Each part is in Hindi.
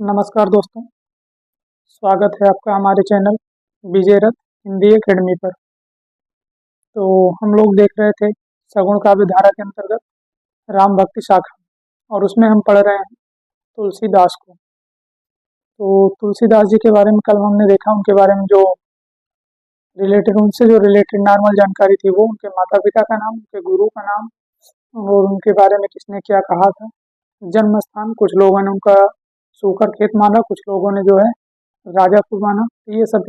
नमस्कार दोस्तों, स्वागत है आपका हमारे चैनल विजय रथ हिंदी एकेडमी पर। तो हम लोग देख रहे थे सगुण काव्य धारा के अंतर्गत राम भक्ति शाखा, और उसमें हम पढ़ रहे हैं तुलसीदास को। तो तुलसीदास जी के बारे में कल हमने देखा, उनके बारे में जो उनसे जो रिलेटेड नॉर्मल जानकारी थी, वो उनके माता पिता का नाम, उनके गुरु का नाम, और उनके बारे में किसने क्या कहा था, जन्म स्थान, कुछ लोगों ने उनका सूकर खेत माना, कुछ लोगों ने जो है राजापुर माना। तो ये सब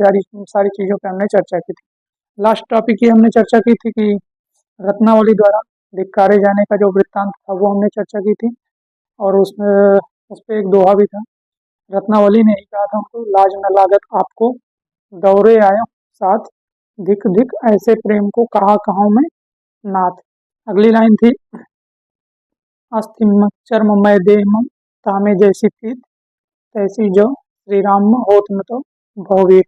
सारी चीज़ों पे हमने चर्चा की थी। लास्ट टॉपिक ये हमने चर्चा की थी कि रत्नावली द्वारा धिक्कारे जाने का जो वृत्तांत था वो हमने चर्चा की थी, और उसमें उस पर एक दोहा भी था। रत्नावली ने ही कहा था उनको, लाज न लागत आपको दौरे आयो साथ, धिक धिक ऐसे प्रेम को कहा कहूँ मैं नाथ। अगली लाइन थी, अस्थि चर्म मय देह मम, तामे जैसी प्रीत तैसी जो श्री राम होत न तो भववेत।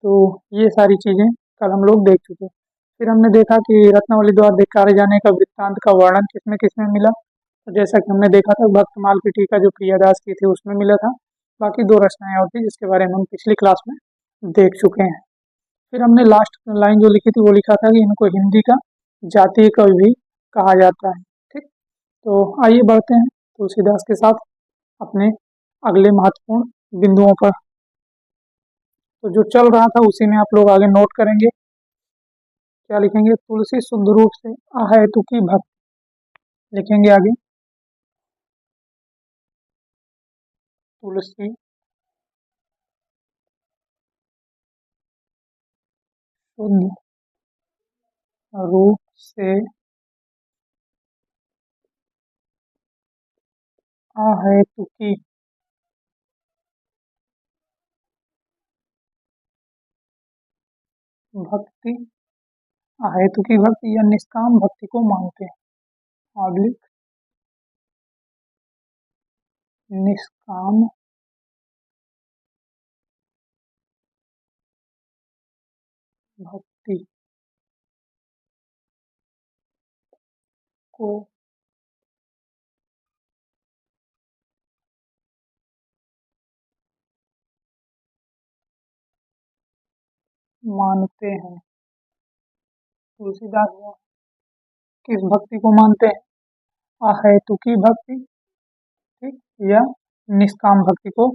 तो ये सारी चीजें कल हम लोग देख चुके। फिर हमने देखा कि रत्नावली द्वारा धिक्कारे जाने का वृत्तांत का वर्णन किसमें किसमें मिला। तो जैसा कि हमने देखा था, भक्तमाल की टीका जो प्रियादास की थी उसमें मिला था। बाकी दो रचनाएं और थी जिसके बारे में हम पिछली क्लास में देख चुके हैं। फिर हमने लास्ट लाइन जो लिखी थी वो लिखा था कि इनको हिंदी का जातीय कवि भी कहा जाता है। ठीक, तो आइए बढ़ते हैं तुलसीदास के साथ अपने अगले महत्वपूर्ण बिंदुओं पर। तो जो चल रहा था उसी में आप लोग आगे नोट करेंगे। क्या लिखेंगे? तुलसी शुद्ध रूप से अहेतुकी भक्त लिखेंगे आगे। तुलसी शुद्ध रूप से अहेतुकी भक्ति, अहेतुकी भक्ति या निष्काम भक्ति को मानते हैं। ऑब्लिक निष्काम भक्ति को मानते हैं। तुलसीदास वो किस भक्ति को मानते हैं? अहेतुकी भक्ति, ठीक, या निष्काम भक्ति को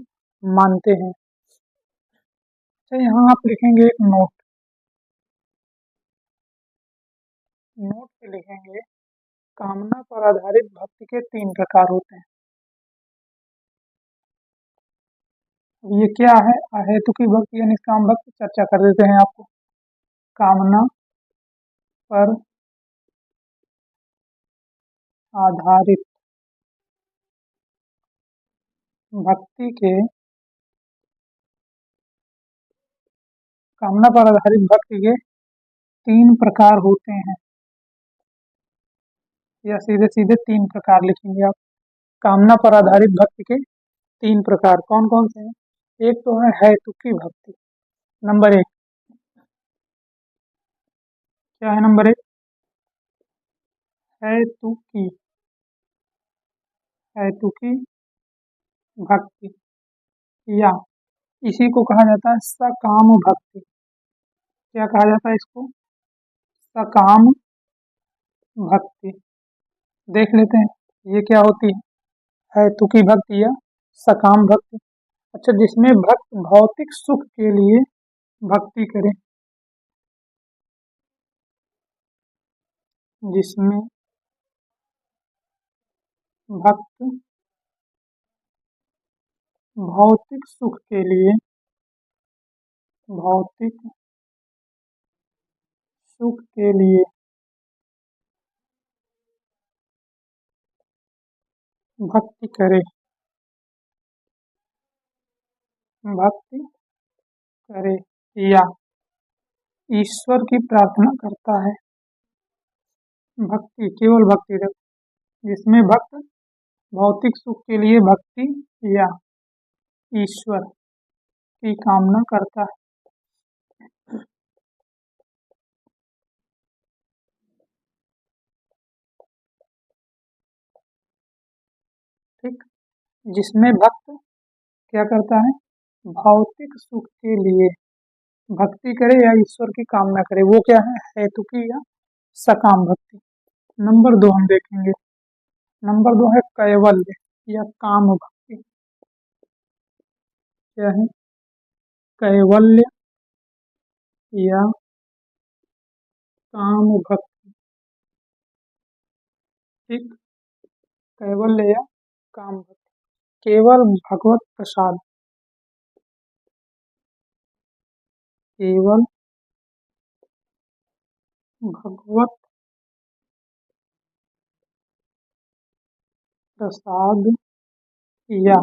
मानते हैं। तो यहाँ आप लिखेंगे एक नोट। नोट पे लिखेंगे, कामना पर आधारित भक्ति के तीन प्रकार होते हैं। अब ये क्या है? अहेतुकी भक्ति या निष्काम भक्ति, चर्चा कर देते हैं आपको। कामना पर आधारित भक्ति के, कामना पर आधारित भक्ति के तीन प्रकार होते हैं, या सीधे सीधे तीन प्रकार लिखेंगे आप। कामना पर आधारित भक्ति के तीन प्रकार कौन कौन से हैं? एक तो है हेतुकी भक्ति। नंबर एक क्या है? नंबर एक हेतुकी, हेतुकी भक्ति, या इसी को कहा जाता है सकाम भक्ति। क्या कहा जाता है इसको? सकाम भक्ति। देख लेते हैं ये क्या होती है तुकी भक्ति या सकाम भक्ति। अच्छा, जिसमें भक्त भौतिक सुख के लिए भक्ति करे, जिसमें भक्त भौतिक सुख के लिए, भौतिक सुख के लिए भक्ति करे, भक्ति करे, या ईश्वर की प्रार्थना करता है। भक्ति, केवल भक्ति रहे, जिसमें भक्त भौतिक सुख के लिए भक्ति या ईश्वर की कामना करता है। ठीक, जिसमें भक्त क्या करता है? भौतिक सुख के लिए भक्ति करे या ईश्वर की कामना करे, वो क्या है? हेतुकी या सकाम भक्ति। नंबर 2 हम देखेंगे। नंबर 2 है कैवल्य या काम भक्ति। क्या है? कैवल्य या काम भक्ति। ठीक, कैवल्य या काम भक्ति। केवल भगवत प्रसाद, केवल भगवत प्रसाद या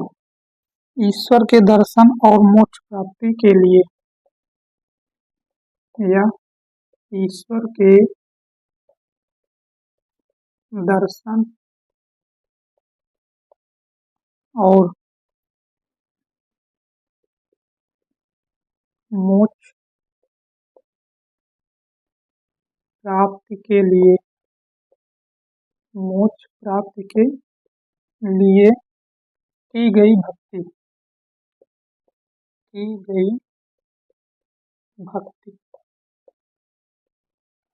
ईश्वर के दर्शन और मोक्ष प्राप्ति के लिए, या ईश्वर के दर्शन और मोक्ष प्राप्ति के लिए, मोक्ष प्राप्ति के लिए की गई भक्ति, की गई भक्ति,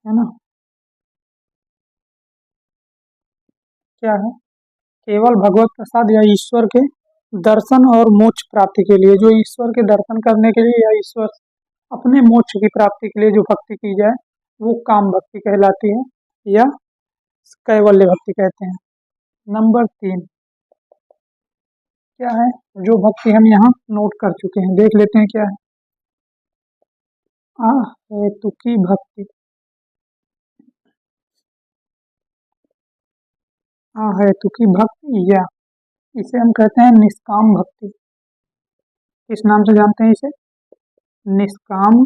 है ना? क्या है? केवल भगवत प्रसाद या ईश्वर के दर्शन और मोक्ष प्राप्ति के लिए, जो ईश्वर के दर्शन करने के लिए या ईश्वर अपने मोक्ष की प्राप्ति के लिए जो भक्ति की जाए वो काम भक्ति कहलाती है या कैवल्य भक्ति कहते हैं। नंबर 3 क्या है? जो भक्ति हम यहाँ नोट कर चुके हैं, देख लेते हैं क्या है। अहेतुकी भक्ति, अहेतुकी भक्ति या इसे हम कहते हैं निष्काम भक्ति। किस नाम से जानते हैं इसे? निष्काम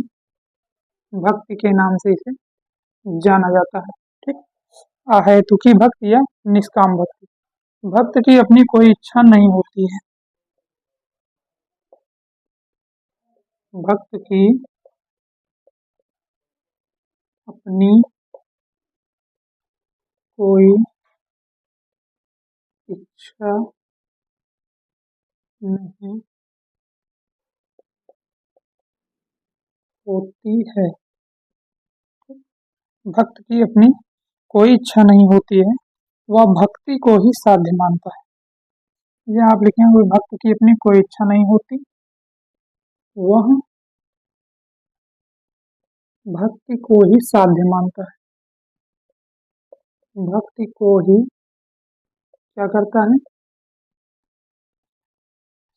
भक्ति के नाम से इसे जाना जाता है। ठीक, अहेतुकी भक्ति या निष्काम भक्ति। भक्त की अपनी कोई इच्छा नहीं होती है, भक्त की अपनी कोई इच्छा नहीं होती है। भक्त की अपनी कोई इच्छा नहीं होती है, वह भक्ति को ही साध्य मानता है। या आप लिखेंगे भक्त की अपनी कोई इच्छा नहीं होती, वह भक्ति को ही साध्य मानता है। भक्ति को ही क्या करता है?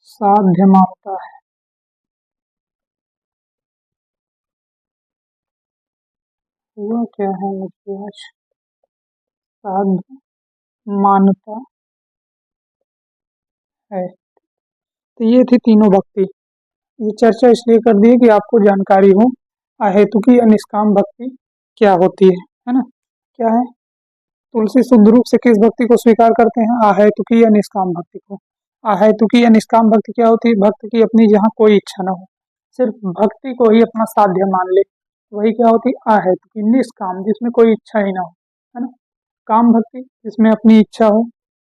साध्य मानता है। हुआ क्या है मुझे आज? साध्य मानता है। तो ये थी तीनों भक्ति। ये चर्चा इसलिए कर दी है कि आपको जानकारी हो अहेतुकी या निष्काम भक्ति क्या होती है ना? क्या है? तुलसी शुद्ध रूप से किस भक्ति को स्वीकार करते हैं? अहेतुकी या निष्काम भक्ति को। अहेतुकी या निष्काम भक्ति क्या होती है? भक्त की अपनी जहाँ कोई इच्छा ना हो, सिर्फ भक्ति को ही अपना साध्य मान ले, वही क्या होती है? अहेतुकी। निष्काम जिसमें कोई इच्छा ही ना हो, है ना? काम भक्ति जिसमें अपनी इच्छा हो,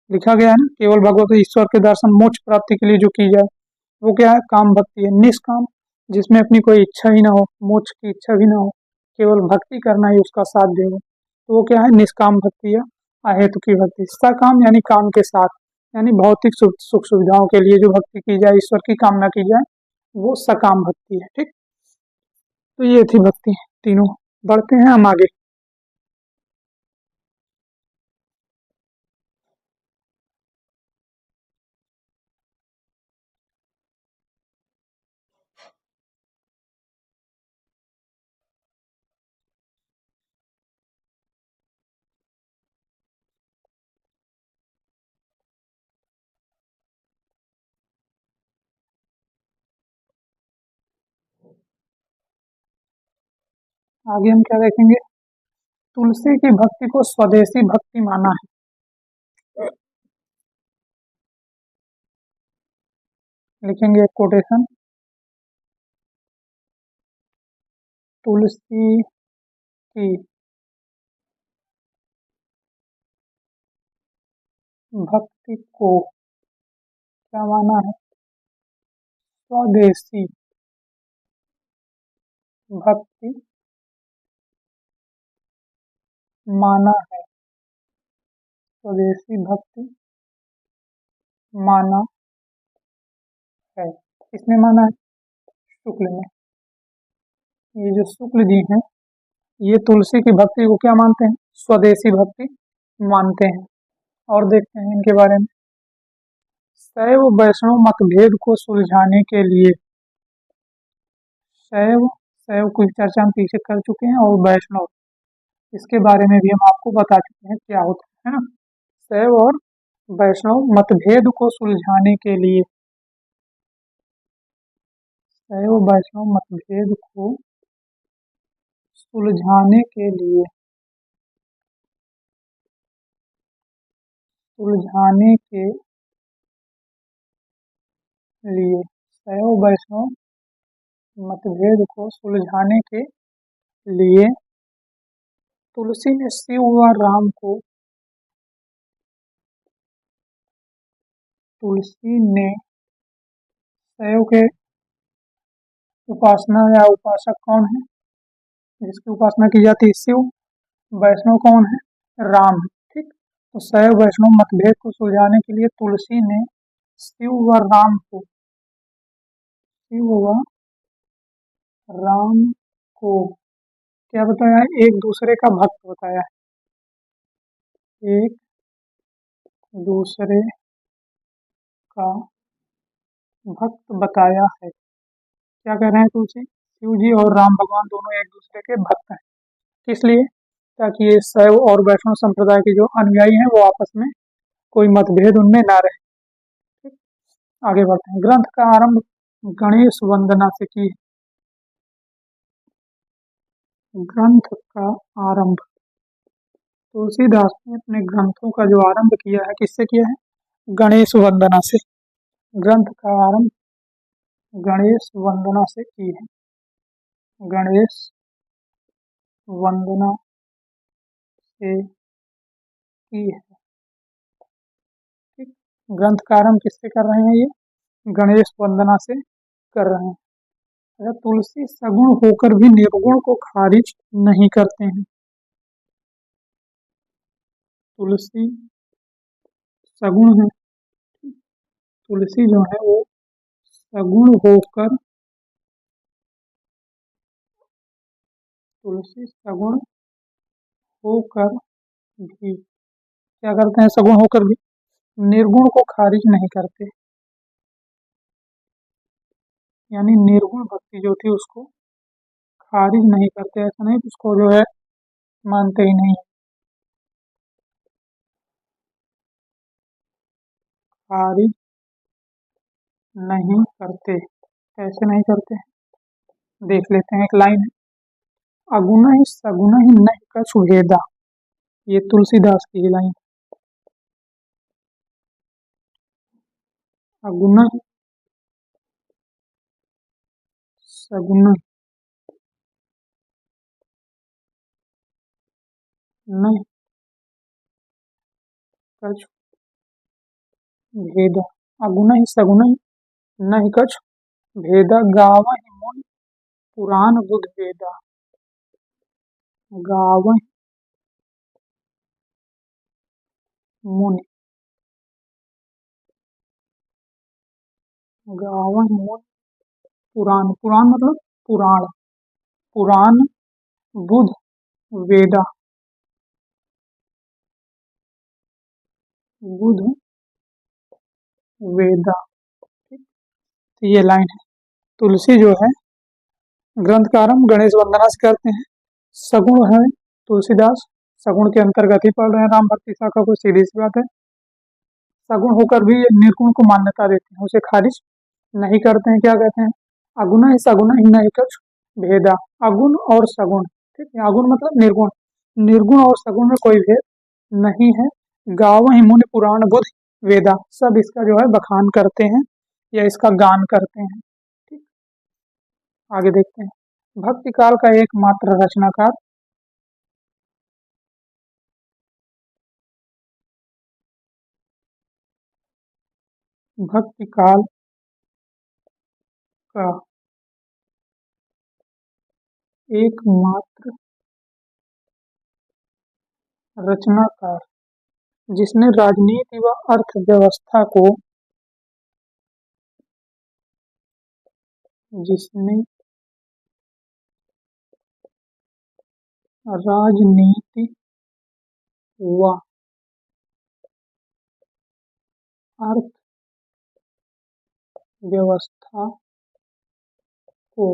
लिखा गया है ना, केवल भगवत ईश्वर के दर्शन मोक्ष प्राप्ति के लिए जो की जाए वो क्या है? काम भक्ति है। निष्काम जिसमें अपनी कोई इच्छा ही ना हो, मोक्ष की इच्छा भी ना हो, केवल भक्ति करना ही उसका साध्य हो, तो वो क्या है? निष्काम भक्ति या अहेतुकी भक्ति। सकाम यानी काम के साथ, यानी भौतिक सुख सुविधाओं के लिए जो भक्ति की जाए, ईश्वर की कामना की जाए, वो सकाम भक्ति है। ठीक, तो ये थी भक्ति तीनों। बढ़ते हैं हम आगे। आगे हम क्या देखेंगे? तुलसी की भक्ति को स्वदेशी भक्ति माना है। लिखेंगे एक कोटेशन, तुलसी की भक्ति को क्या माना है? स्वदेशी भक्ति माना है। स्वदेशी भक्ति माना है। किसने माना है? शुक्ल ने। ये जो शुक्ल जी हैं, ये तुलसी की भक्ति को क्या मानते हैं? स्वदेशी भक्ति मानते हैं। और देखते हैं इनके बारे में। शैव वैष्णव मतभेद को सुलझाने के लिए, शैव शैव की चर्चा हम पीछे कर चुके हैं, और वैष्णव इसके बारे में भी हम आपको बता चुके हैं क्या होता है ना। शैव और वैष्णव मतभेद को सुलझाने के लिए, शैव वैष्णव मतभेद को सुलझाने के लिए, सुलझाने के लिए शैव वैष्णव मतभेद को सुलझाने के लिए तुलसी ने शिव व राम को, तुलसी ने शैव के उपासना या उपासक कौन है? जिसकी उपासना की जाती है शिव। वैष्णव कौन है? राम है। ठीक। तो शैव वैष्णव मतभेद को सुलझाने के लिए तुलसी ने शिव व राम को, शिव व राम को क्या बताया है? एक दूसरे का भक्त बताया है। एक दूसरे का भक्त बताया है। क्या कह रहे हैं तुलसी? शिव जी और राम भगवान दोनों एक दूसरे के भक्त हैं। किस लिए? ताकि ये शैव और वैष्णव संप्रदाय के जो अनुयायी हैं वो आपस में कोई मतभेद उनमें ना रहे। ठीक। आगे बढ़ते हैं। ग्रंथ का आरंभ गणेश वंदना से की है। ग्रंथ का आरंभ, तुलसीदास ने अपने ग्रंथों का जो आरंभ किया है किससे किया है? गणेश वंदना से। ग्रंथ का आरंभ गणेश वंदना से की है। गणेश वंदना से की है। ठीक। ग्रंथ का आरंभ किससे कर रहे हैं? ये गणेश वंदना से कर रहे हैं। अगर तुलसी सगुण होकर भी निर्गुण को खारिज नहीं करते हैं। तुलसी सगुण है, तुलसी जो है वो सगुण होकर, तुलसी सगुण होकर भी क्या करते हैं? सगुण होकर भी निर्गुण को खारिज नहीं करते। यानी निर्गुण भक्ति जो थी उसको खारिज नहीं करते। ऐसा नहीं कि उसको जो है मानते ही नहीं, खारिज नहीं करते। कैसे नहीं करते? देख लेते हैं। एक लाइन है, अगुण ही सगुण ही नहीं कछु भेदा। ये तुलसीदास की लाइन। अगुण ही सगुण नहीं कछु भेदा। अगुण ही सगुण ही नहीं कछु भेदा, गावहि मुनि पुराण बुध वेदा। गावहि मुनि, गावहि मुनि पुराण, पुराण मतलब पुराण, पुराण बुध वेदा, बुध वेदा। ठीक। तो ये लाइन है। तुलसी जो है ग्रंथ का आरंभ गणेश वंदना से करते हैं। सगुण है तुलसीदास, सगुण के अंतर्गत ही पढ़ रहे हैं राम भक्ति शाखा को, सीधी सी बात है। सगुण होकर भी ये निर्गुण को मान्यता देते हैं, उसे खारिज नहीं करते हैं। क्या कहते हैं? अगुण ही सगुण ही नहीं कछ भेदा। अगुण और सगुण, ठीक है, अगुण मतलब निर्गुण, निर्गुण और सगुण में कोई भेद नहीं है। गाव ही मुनि पुराण बुध वेदा, सब इसका जो है बखान करते हैं या इसका गान करते हैं। ठीक। आगे देखते हैं। भक्ति काल का एकमात्र रचनाकार, भक्ति काल का एकमात्र रचनाकार जिसने राजनीति व अर्थव्यवस्था को जिसने राजनीति व अर्थव्यवस्था को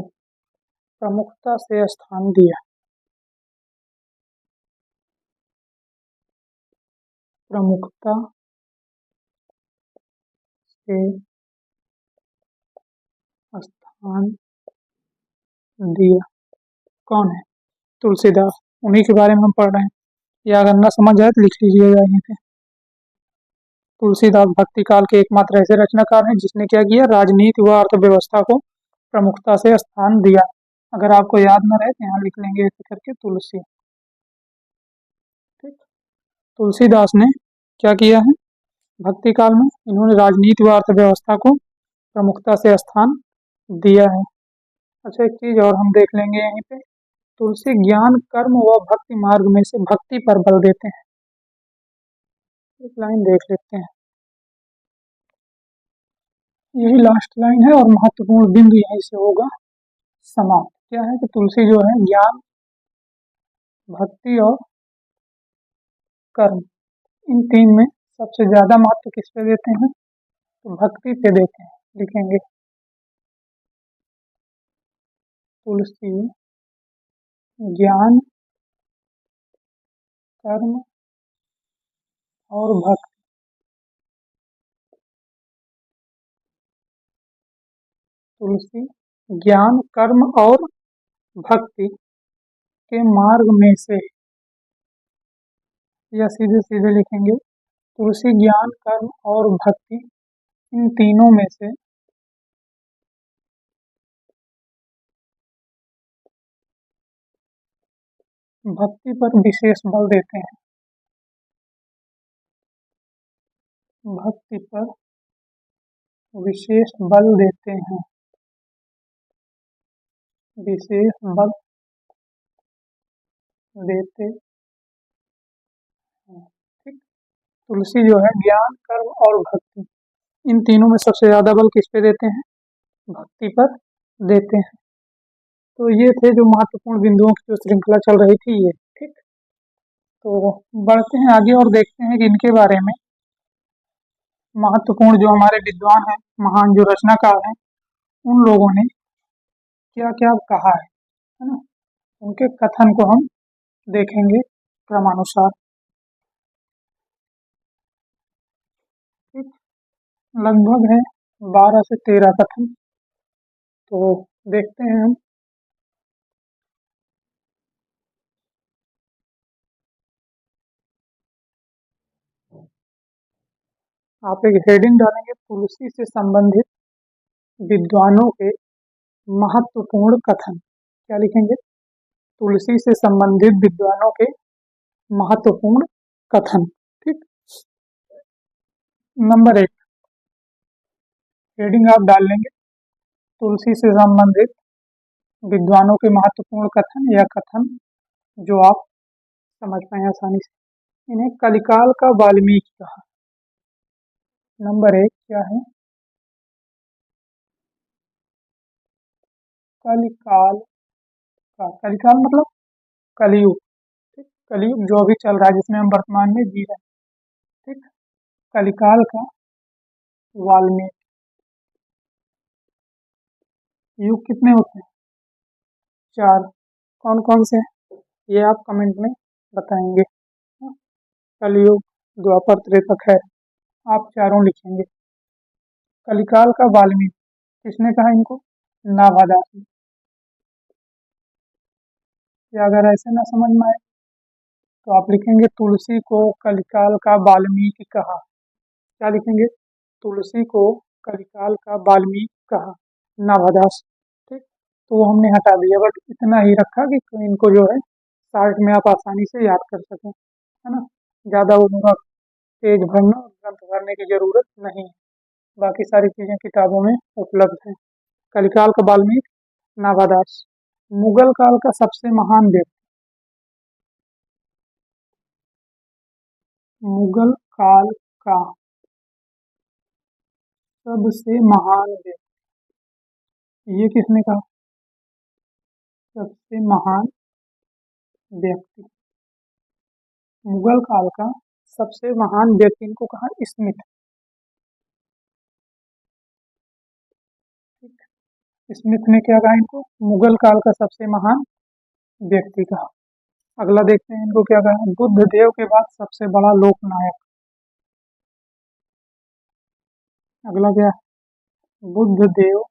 प्रमुखता से स्थान दिया। प्रमुखता से स्थान दिया कौन है? तुलसीदास। उन्हीं के बारे में हम पढ़ रहे हैं। या अगर न समझ आए तो लिख लीजिएगा यहीं पे। तुलसीदास भक्ति काल के एकमात्र ऐसे रचनाकार हैं जिसने क्या किया? राजनीति व अर्थव्यवस्था को प्रमुखता से स्थान दिया। अगर आपको याद न रहे तो यहाँ लिख लेंगे ऐसे करके तुलसी। ठीक। तुलसीदास ने क्या किया है? भक्ति काल में इन्होंने राजनीति व अर्थव्यवस्था को प्रमुखता से स्थान दिया है। अच्छा, एक चीज और हम देख लेंगे यहीं पे। तुलसी ज्ञान कर्म व भक्ति मार्ग में से भक्ति पर बल देते हैं। एक लाइन देख लेते हैं, यही लास्ट लाइन है और महत्वपूर्ण बिंदु यहीं से होगा समाप्त। क्या है कि तुलसी जो है ज्ञान, भक्ति और कर्म, इन तीन में सबसे ज्यादा महत्व किस पे देते हैं? तो भक्ति पे देते हैं। लिखेंगे तुलसी ज्ञान, कर्म और भक्ति, तुलसी ज्ञान कर्म और भक्ति के मार्ग में से, या सीधे सीधे लिखेंगे तुलसी ज्ञान कर्म और भक्ति, इन तीनों में से भक्ति पर विशेष बल देते हैं। भक्ति पर विशेष बल देते हैं। विशेष बल देते हैं। ठीक। तुलसी जो है ज्ञान कर्म और भक्ति, इन तीनों में सबसे ज्यादा बल किस पे देते हैं? भक्ति पर देते हैं। तो ये थे जो महत्वपूर्ण बिंदुओं की जो श्रृंखला चल रही थी ये। ठीक। तो बढ़ते हैं आगे और देखते हैं कि इनके बारे में महत्वपूर्ण जो हमारे विद्वान हैं, महान जो रचनाकार हैं, उन लोगों ने क्या क्या कहा है ना? उनके कथन को हम देखेंगे क्रमानुसार। ठीक। लगभग है 12 से 13 कथन, तो देखते हैं हम। आप एक हेडिंग डालेंगे, तुलसी से संबंधित विद्वानों के महत्वपूर्ण कथन। क्या लिखेंगे? तुलसी से संबंधित विद्वानों के महत्वपूर्ण कथन। ठीक। नंबर 1 हेडिंग आप डाल लेंगे, तुलसी से संबंधित विद्वानों के महत्वपूर्ण कथन या कथन जो आप समझ पाए आसानी से। इन्हें कलिकाल का वाल्मीकि कहा। नंबर 1 क्या है? कलिकाल का, कलिकाल मतलब कलयुग। ठीक। कलयुग जो अभी चल रहा है, जिसमें हम वर्तमान में जी रहे हैं। ठीक। कलिकाल का वाल्मीकि। युग कितने होते हैं? 4। कौन कौन से? ये आप कमेंट में बताएंगे। हाँ, कलयुग, द्वापर, त्रेता, खैर, आप चारों लिखेंगे। कलिकाल का वाल्मीकि किसने कहा इनको? नाभादास ने। या अगर ऐसे ना समझ में आए तो आप लिखेंगे तुलसी को कलिकाल का वाल्मीकि कहा। क्या लिखेंगे? तुलसी को कलिकाल का वाल्मीकि कहा, नाभादास। ठीक। तो वो हमने हटा दिया, बट इतना ही रखा कि इनको जो है शार्ट में आप आसानी से याद कर सकें, है ना? ज़्यादा वो पूरा पेज भरना, ग्रंथ भरने की जरूरत नहीं है। बाकी सारी चीज़ें किताबों में उपलब्ध हैं। कलिकाल का वाल्मीकि, नाभादास। मुगल काल का सबसे महान व्यक्ति। मुगल काल का सबसे महान व्यक्ति, ये किसने कहा? सबसे महान व्यक्ति। मुगल काल का सबसे महान व्यक्ति इनको कहा स्मिथ। स्मिथ ने क्या कहा इनको? मुगल काल का सबसे महान व्यक्ति कहा। अगला देखते हैं इनको क्या कहा। बुद्ध देव के बाद सबसे बड़ा लोकनायक। अगला क्या? बुद्ध देव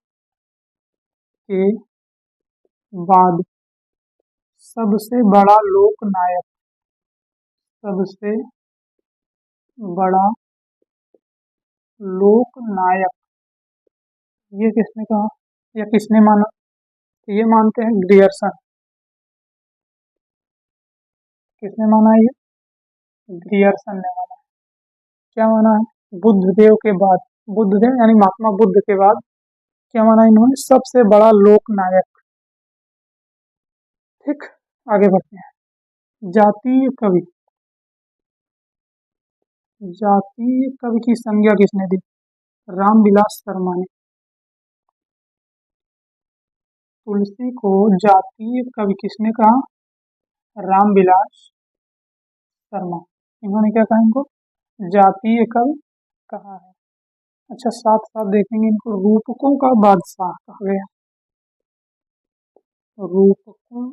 के बाद सबसे बड़ा लोकनायक। सबसे बड़ा लोकनायक, ये किसने कहा या किसने माना? ये मानते हैं ग्रियर्सन। किसने माना? ये ग्रियर्सन ने माना। क्या माना है? बुद्ध देव के बाद, बुद्ध देव यानी महात्मा बुद्ध के बाद क्या माना इन्होंने? सबसे बड़ा लोकनायक। ठीक, आगे बढ़ते हैं। जातीय कवि। जातीय कवि की संज्ञा किसने दी? रामविलास शर्मा ने। तुलसी को जातीय कवि किसने कहा? रामविलास शर्मा। इन्होंने क्या कहा इनको? जातीय कवि कहा है। अच्छा, साथ साथ देखेंगे इनको रूपकों का बादशाह कहा गया। रूपकों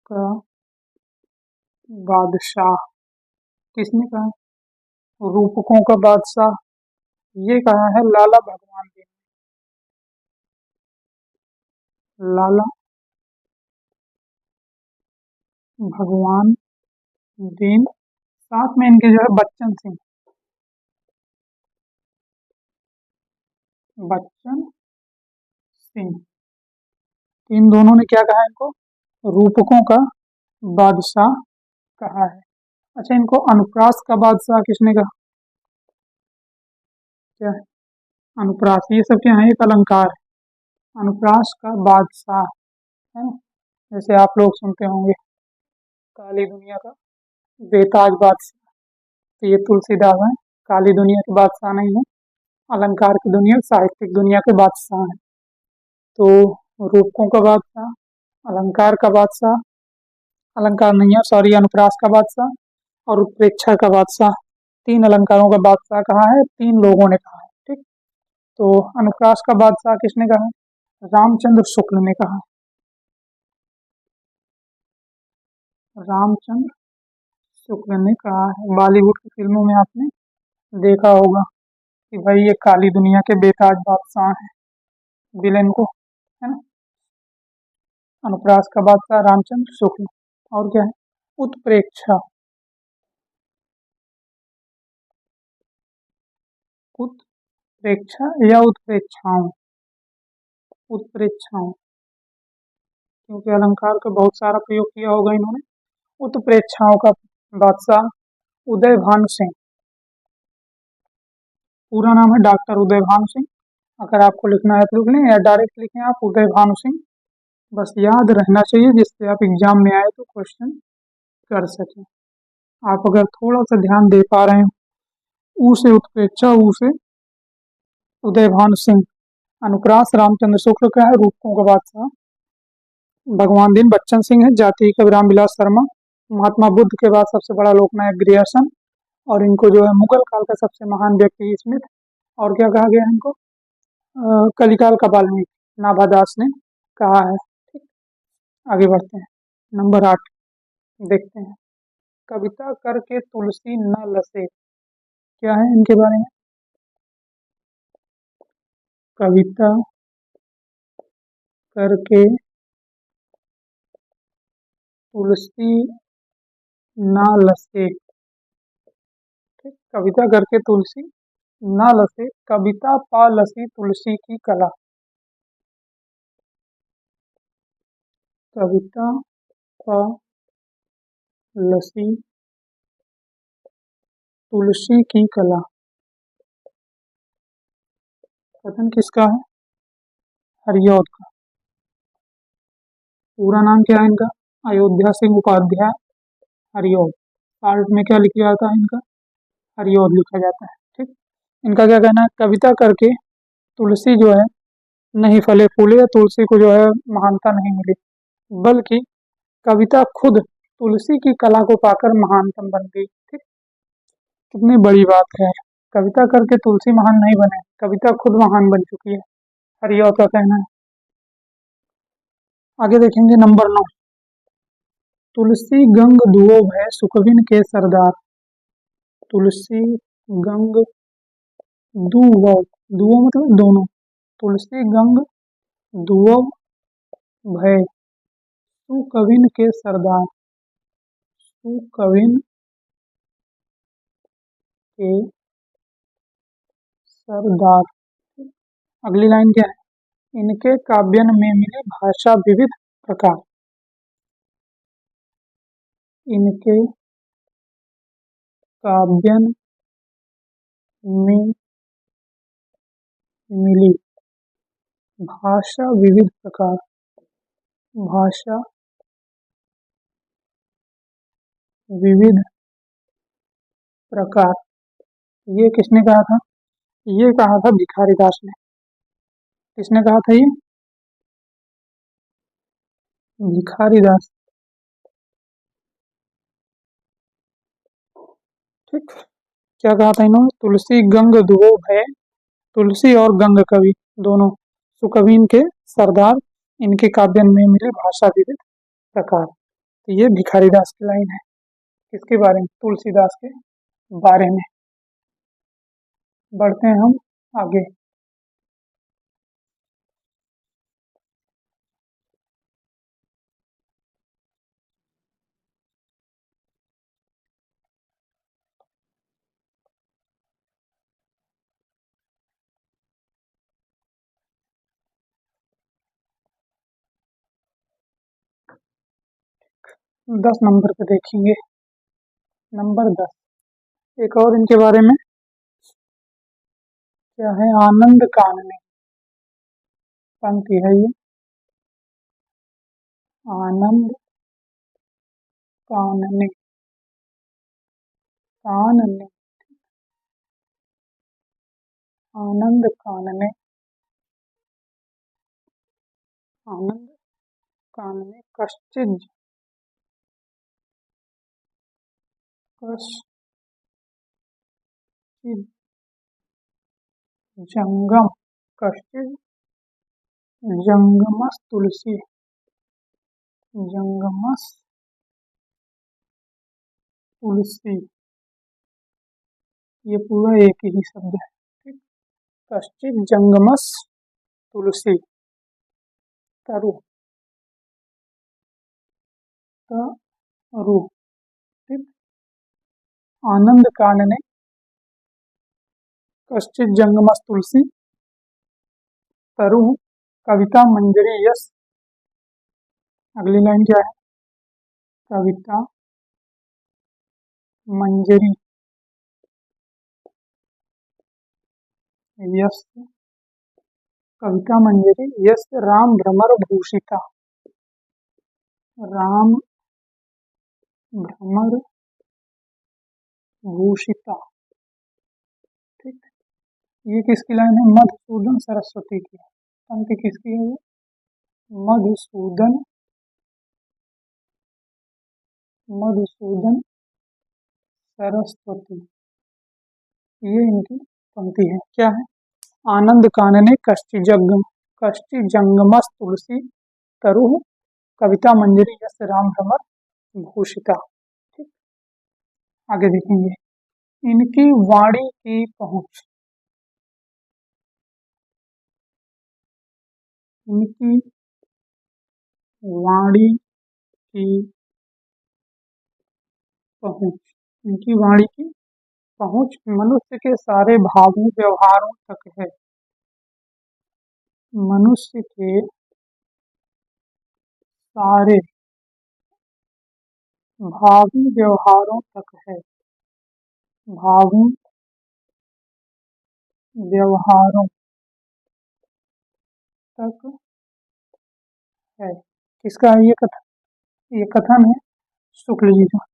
का बादशाह किसने कहा? रूपकों का बादशाह ये कहा है लाला भगवान दीन। लाला भगवान दीन। साथ में इनके जो है बच्चन सिंह। बच्चन सिंह, इन दोनों ने क्या कहा इनको? रूपकों का बादशाह कहा है। अच्छा, इनको अनुप्रास का बादशाह किसने कहा? क्या है? अनुप्रास, ये सब क्या है? एक अलंकार है। अनुप्रास का बादशाह है ना? जैसे आप लोग सुनते होंगे काली दुनिया का बेताज बादशाह, तो ये तुलसीदास है। काली दुनिया के बादशाह नहीं है, अलंकार की दुनिया, साहित्यिक दुनिया के बादशाह हैं। तो रूपकों का बादशाह, अलंकार का बादशाह, अलंकार नहीं है सॉरी, अनुप्रास का बादशाह और उत्प्रेक्षा का बादशाह। तीन अलंकारों का बादशाह कहा है, तीन लोगों ने कहा है। ठीक, तो अनुप्रास का बादशाह किसने कहा है? रामचंद्र शुक्ल ने कहा। रामचंद्र शुक्ल ने कहा है। बॉलीवुड की फिल्मों में आपने देखा होगा कि भाई ये काली दुनिया के बेताज बादशाह हैं, विलेन को, है ना? अनुप्रास का बादशाह रामचंद्र शुक्ल। और क्या है? उत्प्रेक्षा। उत्प्रेक्षा या उत्प्रेक्षाओं? उत्प्रेक्षाओं, क्योंकि अलंकार का बहुत सारा प्रयोग किया होगा इन्होंने। उत्प्रेक्षाओं का बादशाह उदय भानु सिंह। पूरा नाम है डॉक्टर उदय भानु सिंह। अगर आपको लिखना है तो लिख लें या डायरेक्ट लिखें आप उदय भानु सिंह, बस याद रहना चाहिए जिससे आप एग्जाम में आए तो क्वेश्चन कर सकें। आप अगर थोड़ा सा ध्यान दे पा रहे हो, ऊ से उत्प्रेक्षा, ऊ से उदय भानु सिंह। अनुप्रास रामचंद्र शुक्ल का है। रूपकों का बादशाह भगवान दीन बच्चन सिंह है। जाति कवि रामविलास शर्मा। महात्मा बुद्ध के बाद सबसे बड़ा लोकनायक ग्रियर्सन। और इनको जो है मुगल काल का सबसे महान व्यक्ति स्मिथ। और क्या कहा गया है इनको? कलिकाल का वाल्मीकि, नाभादास ने कहा है। ठीक, आगे बढ़ते हैं। नंबर 8 देखते हैं। कविता करके तुलसी न लसे, क्या है इनके बारे में? कविता करके तुलसी न लसे। ठीक, कविता करके तुलसी न लसे, कविता पा लसी तुलसी की कला। कविता पा लसी तुलसी की कला, कथन किसका है? हरिऔध का। पूरा नाम क्या है इनका? अयोध्या सिंह उपाध्याय हरिऔध। पार्ट में क्या लिखा जाता है इनका? हरिऔध लिखा जाता है। ठीक। इनका क्या कहना है? कविता करके तुलसी जो है नहीं फले फूले, या तुलसी को जो है महानता नहीं मिली, बल्कि कविता खुद तुलसी की कला को पाकर महानतम बन गई। ठीक। कितनी बड़ी बात है। कविता करके तुलसी महान नहीं बने, कविता खुद महान बन चुकी है, हरिऔध का कहना है। आगे देखेंगे नंबर 9। तुलसी गंग दुओ भय सुकविन के सरदार। तुलसी गंग दुओ, दुओ मतलब दोनों। तुलसी गंग दुओ भय सुकविन के सरदार। सुकविन के सरदार। अगली लाइन क्या है? इनके काव्यन में मिली भाषा विविध प्रकार। इनके काव्यन में मिली भाषा विविध प्रकार। भाषा विविध प्रकार, ये किसने कहा था? ये कहा था भिखारीदास ने। किसने कहा था ये? भिखारीदास। ठीक। क्या कहा था इन्होंने? तुलसी गंग दुओ भय, तुलसी और गंग कवि दोनों सुकवीन के सरदार, इनके काव्यन में मिली भाषा विविध प्रकार। तो ये भिखारीदास की लाइन है। किसके बारे में? तुलसीदास के बारे में। बढ़ते हैं हम आगे। दस नंबर पे देखेंगे। नंबर 10, एक और इनके बारे में क्या है? आनंद कानने पंक्ति है ये। आनंद कानने, कानने, आनंद कानने, आनंद कानने कश्चित्, कश्चित् जंगम, कश्चित् जंगमस तुलसी, जंगमस तुलसी, ये पूरा एक ही शब्द है। ठीक। कश्चित् जंगमस तुलसी, तरु, तरु। ठीक। आनंद कानने कश्चित् जंगमस तुलसी तरु कविता मंजरी यस। अगली लाइन क्या है? कविता मंजरी यस, कविता मंजरी यस राम भ्रमर भूषिता। राम भ्रमर भूषिता। ठीक। ये किसकी लाइन है? मधुसूदन सरस्वती की। पंक्ति किसकी है ये? मधुसूदन, मधुसूदन सरस्वती, ये इनकी पंक्ति है। क्या है? आनंद कानने कष्टि जंगमस तुलसी तरु कविता मंजरी यस राम भ्रमर भूषिता। ठीक। आगे देखेंगे इनकी वाणी की पहुंच। इनकी वाणी की पहुंच। इनकी वाणी की पहुंच मनुष्य के सारे भावों व्यवहारों तक है। मनुष्य के सारे भावी व्यवहारों तक है। भावों व्यवहारों तक है। किसका है ये कथन? ये कथन है शुक्ल जी का।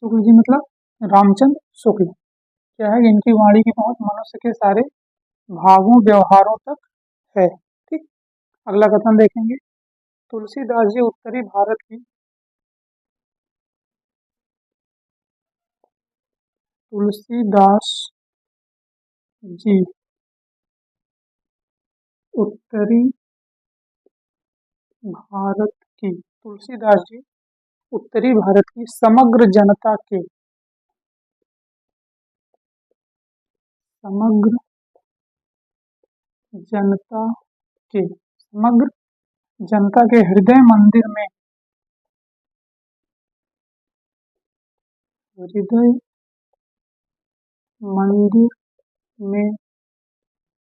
शुक्ल जी मतलब रामचंद्र शुक्ल। क्या है? इनकी वाणी की पहुंच मनुष्य के सारे भावों व्यवहारों तक है। ठीक। अगला कथन देखेंगे। तुलसीदास जी उत्तरी भारत की तुलसीदास जी उत्तरी भारत की तुलसीदास जी उत्तरी भारत की समग्र जनता समग्र जनता के हृदय मंदिर में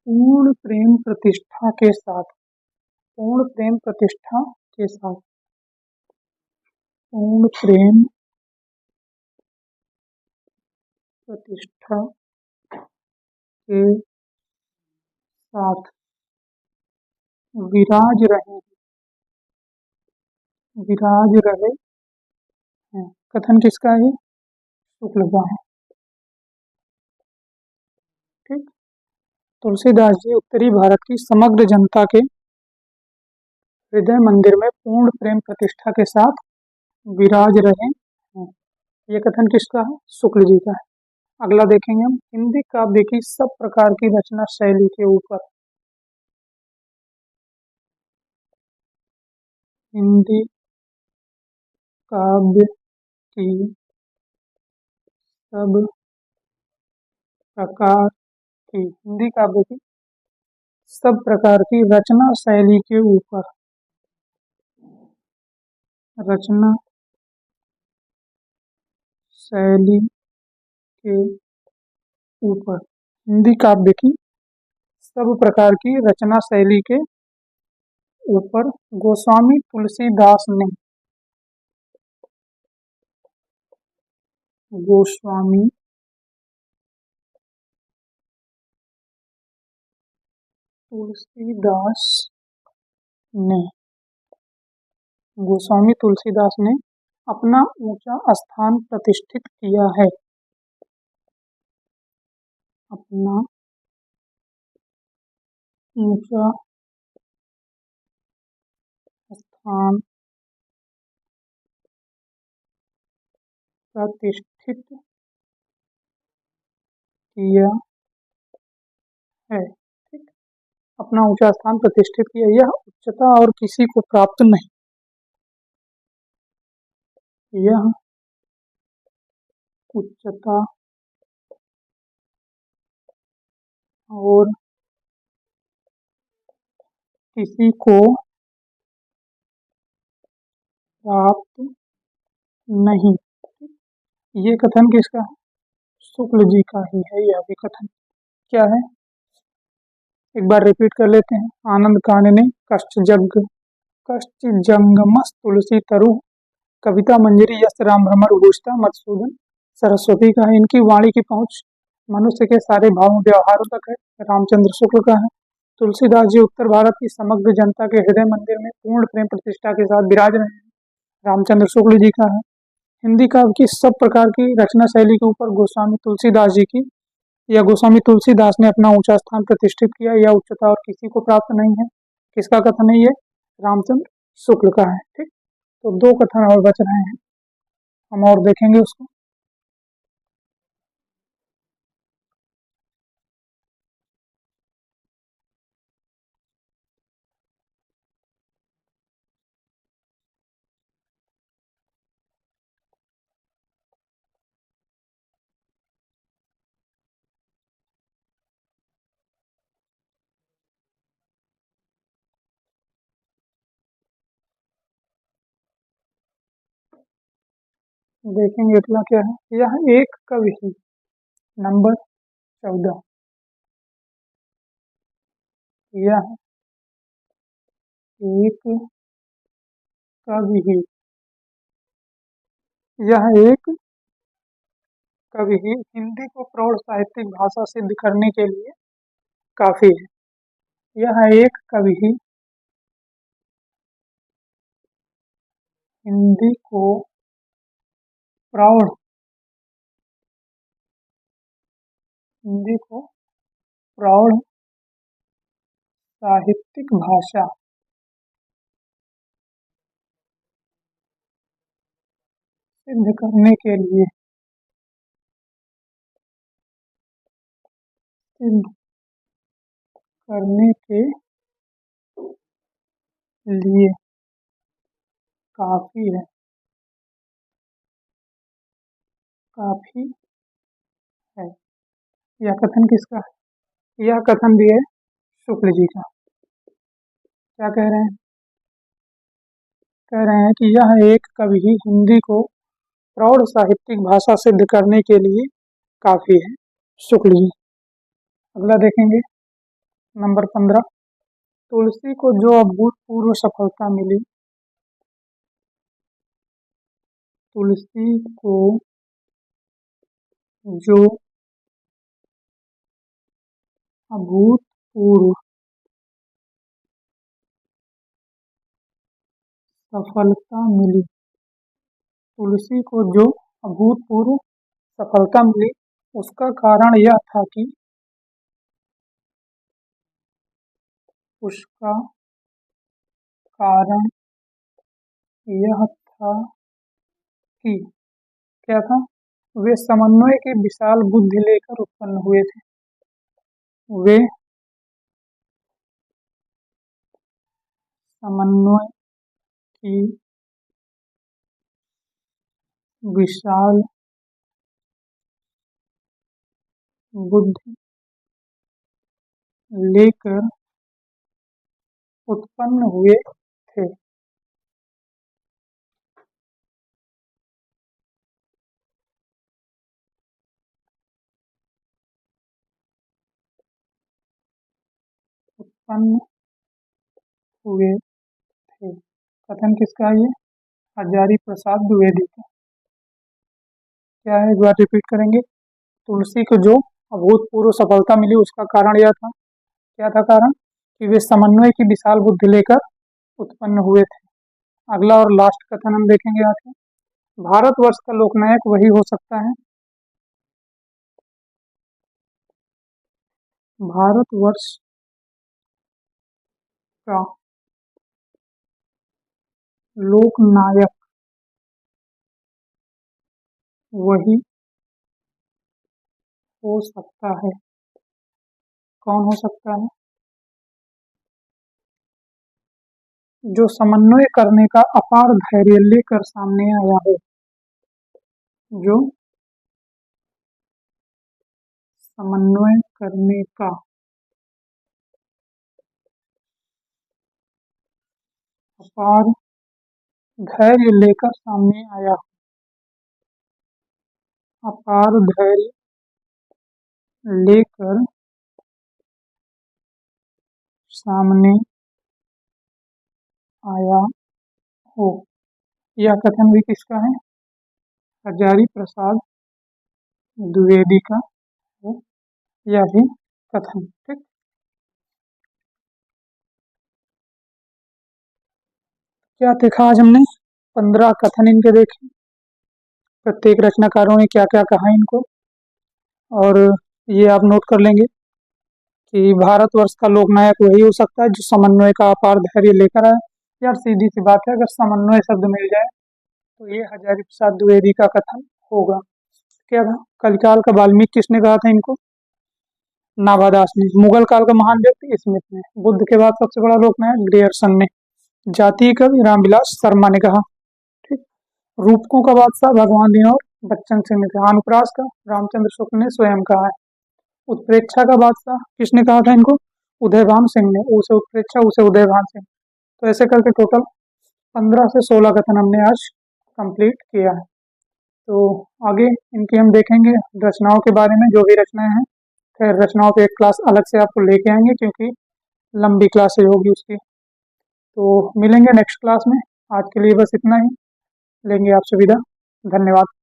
पूर्ण प्रेम प्रतिष्ठा के साथ पूर्ण प्रेम प्रतिष्ठा के साथ पूर्ण प्रेम प्रतिष्ठा के साथ विराज रहे विराज रहे हैं। कथन किसका है? शुक्ल का है। ठीक। तुलसीदास जी उत्तरी भारत की समग्र जनता के हृदय मंदिर में पूर्ण प्रेम प्रतिष्ठा के साथ विराज रहे हैं। ये कथन किसका है? शुक्ल जी का है। अगला देखेंगे हम। हिंदी काव्य की सब प्रकार की रचना शैली के ऊपर हिंदी काव्य की सब प्रकार हिंदी काव्य की सब प्रकार की रचना शैली के ऊपर रचना शैली के ऊपर हिंदी काव्य की सब प्रकार की रचना शैली के ऊपर गोस्वामी तुलसीदास ने गोस्वामी तुलसीदास ने अपना ऊंचा स्थान प्रतिष्ठित किया है। अपना ऊंचा स्थान प्रतिष्ठित किया है। ठीक। अपना ऊंचा स्थान प्रतिष्ठित किया। यह उच्चता और किसी को प्राप्त नहीं। यह उच्चता और किसी को प्राप्त नहीं। ये कथन किसका है? शुक्ल जी का ही है। यह भी कथन क्या है? एक बार रिपीट कर लेते हैं। आनंद कानने कष्ट जंगमस तुलसी तरु कविता मंजरी यस राम भ्रमर भूषता मधुसूदन सरस्वती का है। इनकी वाणी की पहुंच मनुष्य के सारे भावों व्यवहारों तक है। रामचंद्र शुक्ल का है। तुलसीदास जी उत्तर भारत की समग्र जनता के हृदय मंदिर में पूर्ण प्रेम प्रतिष्ठा के साथ विराज रहे हैं। रामचंद्र शुक्ल जी का है। हिंदी काव्य की सब प्रकार की रचना शैली के ऊपर गोस्वामी तुलसीदास जी की या गोस्वामी तुलसीदास ने अपना ऊंचा स्थान प्रतिष्ठित किया। यह उच्चता और किसी को प्राप्त नहीं है। किसका कथन है ये? रामचंद्र शुक्ल का है। ठीक। तो दो कथन और बच रहे हैं, हम और देखेंगे उसको। देखेंगे अगला क्या है। यह एक कवि ही नंबर 14। यह एक कवि ही यह एक कवि ही हिंदी को प्रौढ़ साहित्यिक भाषा सिद्ध करने के लिए काफी है। यह एक कवि हिंदी को प्रौढ़ हिंदी को प्रौढ़ साहित्यिक भाषा सिद्ध सिद्ध करने के लिए काफी है। काफी है। यह कथन किसका है? यह कथन भी है शुक्ल जी का। क्या कह रहे हैं? कह रहे हैं कि यह एक कवि हिंदी को प्रौढ़ साहित्यिक भाषा सिद्ध करने के लिए काफी है। शुक्ल जी। अगला देखेंगे नंबर 15। तुलसी को जो अभूतपूर्व सफलता मिली। तुलसी को जो अभूतपूर्व सफलता मिली। तुलसी को जो अभूतपूर्व सफलता मिली उसका कारण यह था कि उसका कारण यह था कि क्या था? वे समन्वय की विशाल बुद्धि लेकर उत्पन्न हुए थे। वे समन्वय की विशाल बुद्धि लेकर उत्पन्न हुए थे। उत्पन्न हुए थे। कथन किसका है ये? हजारी प्रसाद द्विवेदी का। क्या है? एक बार रिपीट करेंगे। तुलसी को जो अभूतपूर्व सफलता मिली उसका कारण यह था। क्या था कारण? कि वे समन्वय की विशाल बुद्धि लेकर उत्पन्न हुए थे। अगला और लास्ट कथन हम देखेंगे यहाँ से। भारतवर्ष का लोकनायक वही हो सकता है। भारतवर्ष का लोकनायक वही हो सकता है। कौन हो सकता है? जो समन्वय करने का अपार धैर्य लेकर सामने आया हो। जो समन्वय करने का अपार धैर्य लेकर सामने आया हो। अपार धैर्य लेकर सामने आया हो। यह कथन भी किसका है? हजारी प्रसाद द्विवेदी का है यह भी कथन। ठीक। क्या देखा आज हमने? 15 कथन इनके देखे। प्रत्येक रचनाकारों ने क्या क्या कहा इनको, और ये आप नोट कर लेंगे कि भारतवर्ष का लोकनायक वही हो सकता है जो समन्वय का अपार धैर्य लेकर आए। यार सीधी सी बात है, अगर समन्वय शब्द मिल जाए तो ये हजारी प्रसाद द्विवेदी का कथन होगा। क्या था? कलिकाल का वाल्मीकि किसने कहा था इनको? नाभादास ने। मुगल काल का महान व्यक्ति स्मिथ ने। बुद्ध के बाद सबसे बड़ा लोकनायक ग्रियर्सन ने। जातीय कवि रामविलास शर्मा ने कहा। ठीक। रूपकों का बादशाह भगवान दीन और बच्चन सिंह ने कहा। अनुप्रास का रामचंद्र शुक्ल ने स्वयं कहा है। उत्प्रेक्षा का बादशाह किसने कहा था इनको? उदयभान सिंह ने। उसे उत्प्रेक्षा, उसे उदयभान सिंह। तो ऐसे करके टोटल 15 से 16 कथन हमने आज कंप्लीट किया है। तो आगे इनकी हम देखेंगे रचनाओं के बारे में, जो भी रचनाएं हैं। खैर रचनाओं पे एक क्लास अलग से आपको लेके आएंगे क्योंकि लंबी क्लासेज होगी उसकी। तो मिलेंगे नेक्स्ट क्लास में। आज के लिए बस इतना ही। लेंगे आपसे विदा। धन्यवाद।